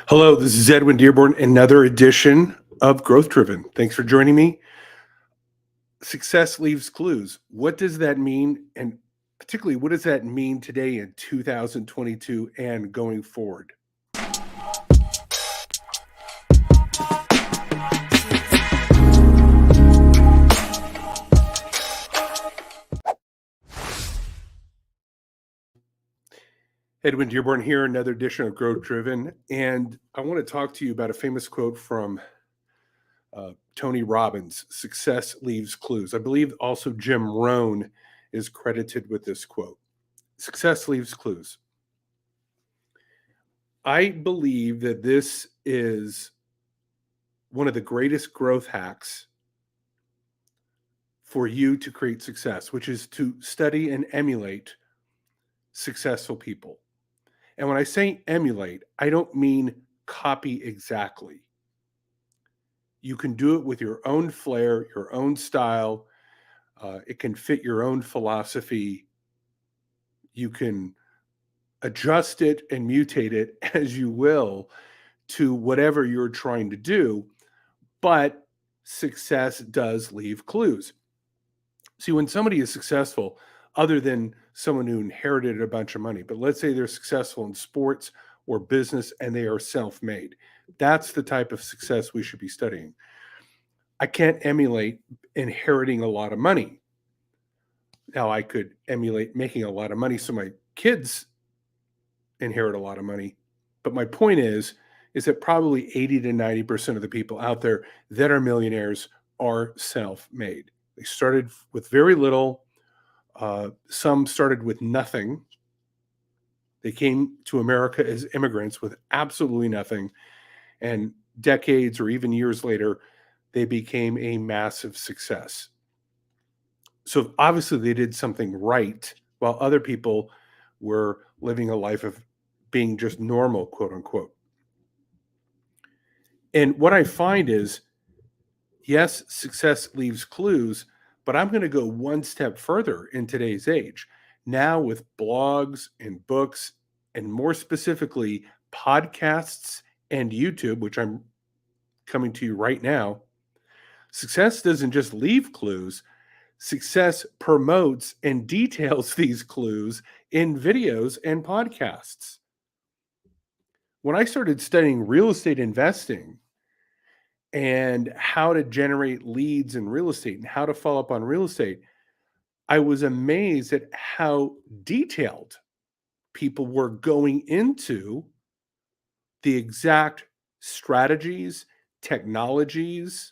Hello, this is Edwin Dearborn, another edition of Growth Driven. Thanks for joining me. Success leaves clues. What does that mean? And particularly, what does that mean today in 2022 and going forward? Edwin Dearborn here, another edition of Growth Driven. And I want to talk to you about a famous quote from Tony Robbins: success leaves clues. I believe also Jim Rohn is credited with this quote. Success leaves clues. I believe that this is one of the greatest growth hacks for you to create success, which is to study and emulate successful people. And when I say emulate, I don't mean copy exactly. You can do it with your own flair, your own style. It can fit your own philosophy. You can adjust it and mutate it as you will to whatever you're trying to do. But success does leave clues. See, when somebody is successful, other than someone who inherited a bunch of money, but let's say they're successful in sports or business and they are self-made, that's the type of success we should be studying. I can't emulate inheriting a lot of money. Now, I could emulate making a lot of money so my kids inherit a lot of money. But my point is that probably 80 to 90% of the people out there that are millionaires are self-made. They started with very little. Some started with nothing. They came to America as immigrants with absolutely nothing. And decades or even years later, they became a massive success. So obviously they did something right, while other people were living a life of being just normal, quote unquote. And what I find is, yes, success leaves clues, but I'm going to go one step further in today's age. Now, with blogs and books, and more specifically, podcasts and YouTube, which I'm coming to you right now, success doesn't just leave clues, success promotes and details these clues in videos and podcasts. When I started studying real estate investing and how to generate leads in real estate and how to follow up on real estate, I was amazed at how detailed people were going into the exact strategies, technologies,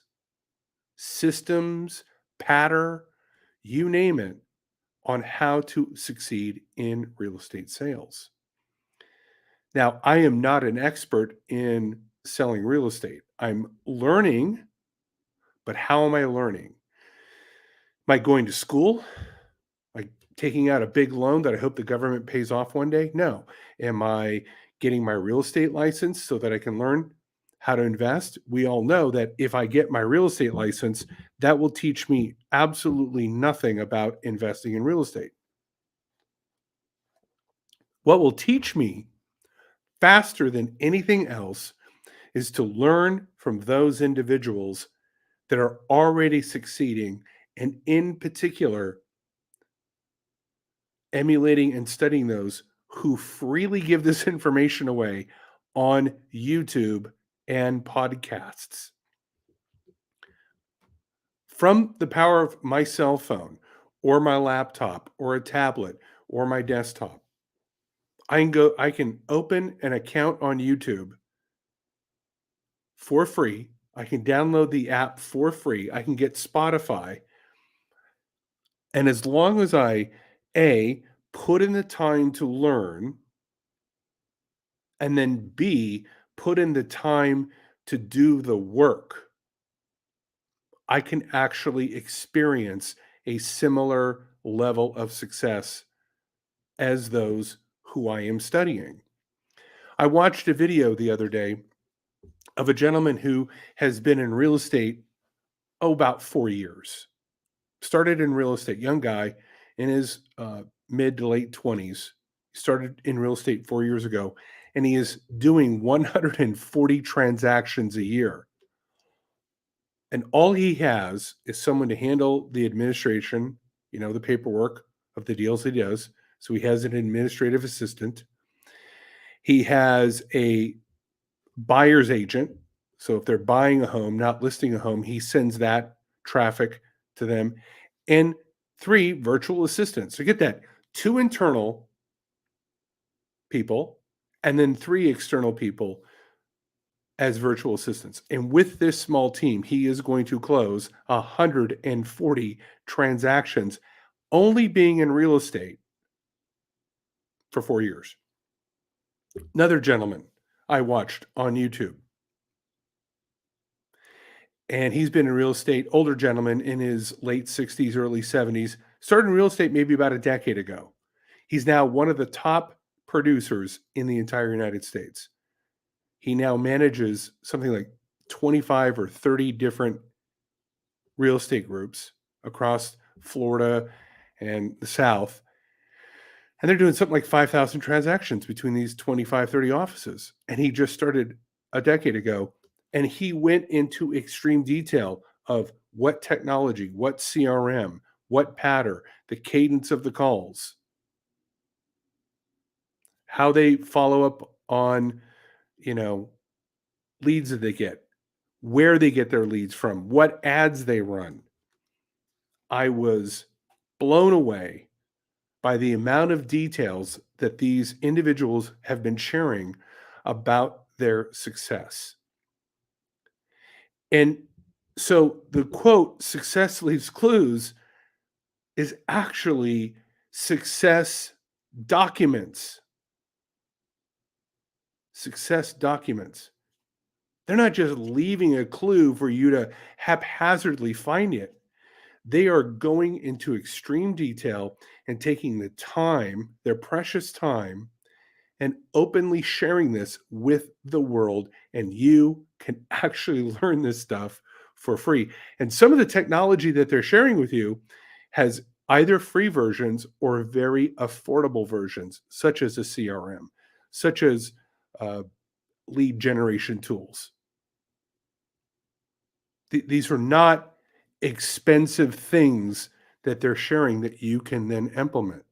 systems, pattern, you name it, on how to succeed in real estate sales. Now, I am not an expert in selling real estate. I'm learning, but how am I learning? Am I going to school? Like taking out a big loan that I hope the government pays off one day? No. Am I getting my real estate license so that I can learn how to invest? We all know that if I get my real estate license, that will teach me absolutely nothing about investing in real estate. What will teach me faster than anything else is to learn from those individuals that are already succeeding, and in particular, emulating and studying those who freely give this information away on YouTube and podcasts. From the power of my cell phone or my laptop or a tablet or my desktop, I can open an account on YouTube for free. I can download the app for free. I can get Spotify. And as long as I, A, put in the time to learn, and then B, put in the time to do the work, I can actually experience a similar level of success as those who I am studying. I watched a video the other day of a gentleman who has been in real estate, about 4 years. Started in real estate, young guy in his mid to late 20s. Started in real estate 4 years ago, and he is doing 140 transactions a year. And all he has is someone to handle the administration, the paperwork of the deals he does. So he has an administrative assistant. He has a buyer's agent. So if they're buying a home, not listing a home, he sends that traffic to them. And 3 virtual assistants. So get that, 2 internal people and then 3 external people as virtual assistants. And with this small team, he is going to close 140 transactions, only being in real estate for 4 years. Another gentleman I watched on YouTube, and he's been in real estate, older gentleman in his late 60s, early 70s, started in real estate maybe about a decade ago. He's now one of the top producers in the entire United States. He now manages something like 25 or 30 different real estate groups across Florida and the South. And they're doing something like 5,000 transactions between these 25, 30 offices. And he just started a decade ago. And he went into extreme detail of what technology, what CRM, what pattern, the cadence of the calls, how they follow up on, leads that they get, where they get their leads from, what ads they run. I was blown away by the amount of details that these individuals have been sharing about their success. And so the quote, "success leaves clues," is actually success documents. Success documents. They're not just leaving a clue for you to haphazardly find it. They are going into extreme detail and taking the time, their precious time, and openly sharing this with the world. And you can actually learn this stuff for free. And some of the technology that they're sharing with you has either free versions or very affordable versions, such as a CRM, such as lead generation tools. These are not expensive things that they're sharing that you can then implement.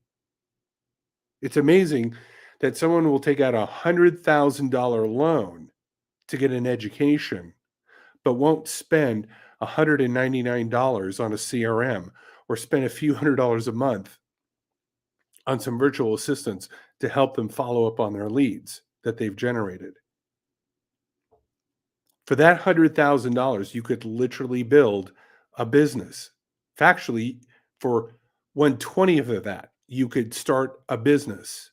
It's amazing that someone will take out $100,000 loan to get an education, but won't spend $199 on a CRM or spend a few $100s a month on some virtual assistants to help them follow up on their leads that they've generated. For that $100,000, you could literally build a business. Factually, for 1/20th of that, you could start a business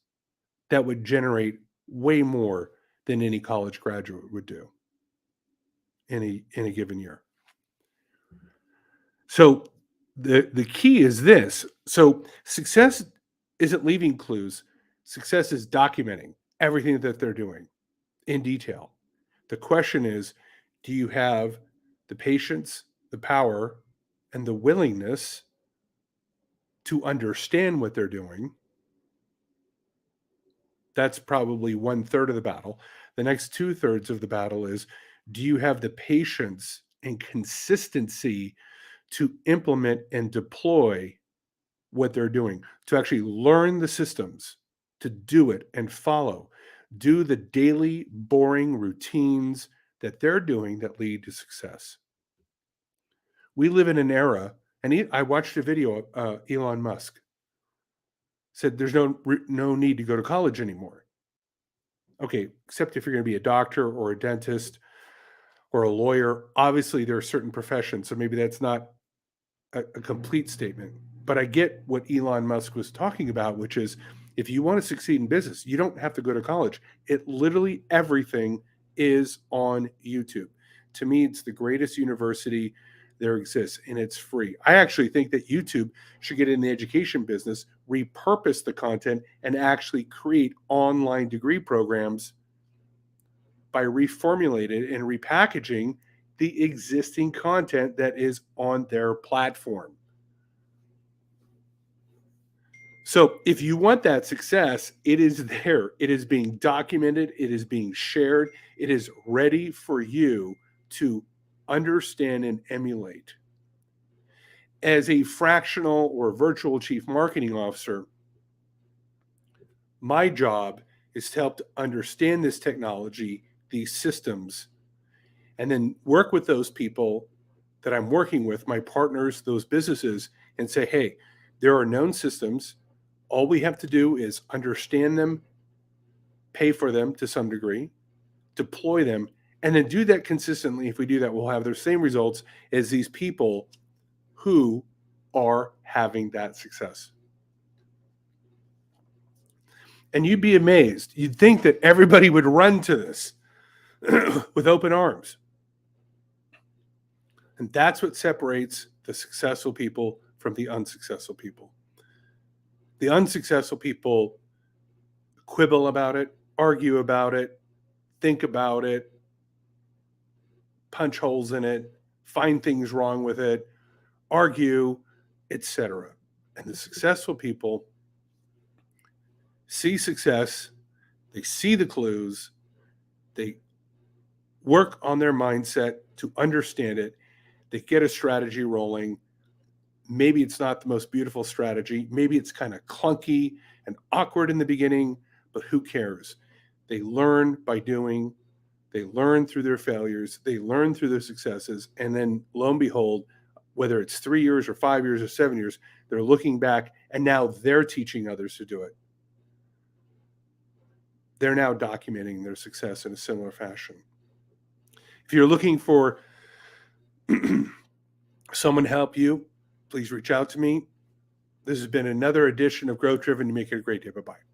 that would generate way more than any college graduate would do in a given year. So the key is this. So success isn't leaving clues. Success is documenting everything that they're doing in detail. The question is, do you have the patience, the power, and the willingness to understand what they're doing? That's probably 1/3 of the battle. The next 2/3 of the battle is, do you have the patience and consistency to implement and deploy what they're doing, to actually learn the systems, to do it and follow, do the daily boring routines that they're doing that lead to success. We live in an era, and I watched a video of Elon Musk said there's no need to go to college anymore. Okay, except if you're going to be a doctor or a dentist or a lawyer. Obviously, there are certain professions, so maybe that's not a complete statement. But I get what Elon Musk was talking about, which is if you want to succeed in business, you don't have to go to college. It literally everything is on YouTube. To me, it's the greatest university there exists, and it's free. I actually think that YouTube should get in the education business, repurpose the content, and actually create online degree programs by reformulating and repackaging the existing content that is on their platform. So if you want that success, it is there. It is being documented. It is being shared. It is ready for you to understand and emulate. As a fractional or virtual chief marketing officer, my job is to help to understand this technology, these systems, and then work with those people that I'm working with, my partners, those businesses, and say, hey, there are known systems. All we have to do is understand them, pay for them to some degree, deploy them, and then do that consistently. If we do that, we'll have the same results as these people who are having that success. And you'd be amazed. You'd think that everybody would run to this with open arms. And that's what separates the successful people from the unsuccessful people. The unsuccessful people quibble about it, argue about it, think about it, punch holes in it, find things wrong with it, argue, etc. And the successful people see success, they see the clues, they work on their mindset to understand it, they get a strategy rolling. Maybe it's not the most beautiful strategy. Maybe it's kind of clunky and awkward in the beginning, but who cares? They learn by doing. They learn through their failures. They learn through their successes. And then lo and behold, whether it's 3 years or 5 years or 7 years, they're looking back and now they're teaching others to do it. They're now documenting their success in a similar fashion. If you're looking for someone to help you, please reach out to me. This has been another edition of Growth Driven. You make it a great day. Bye-bye.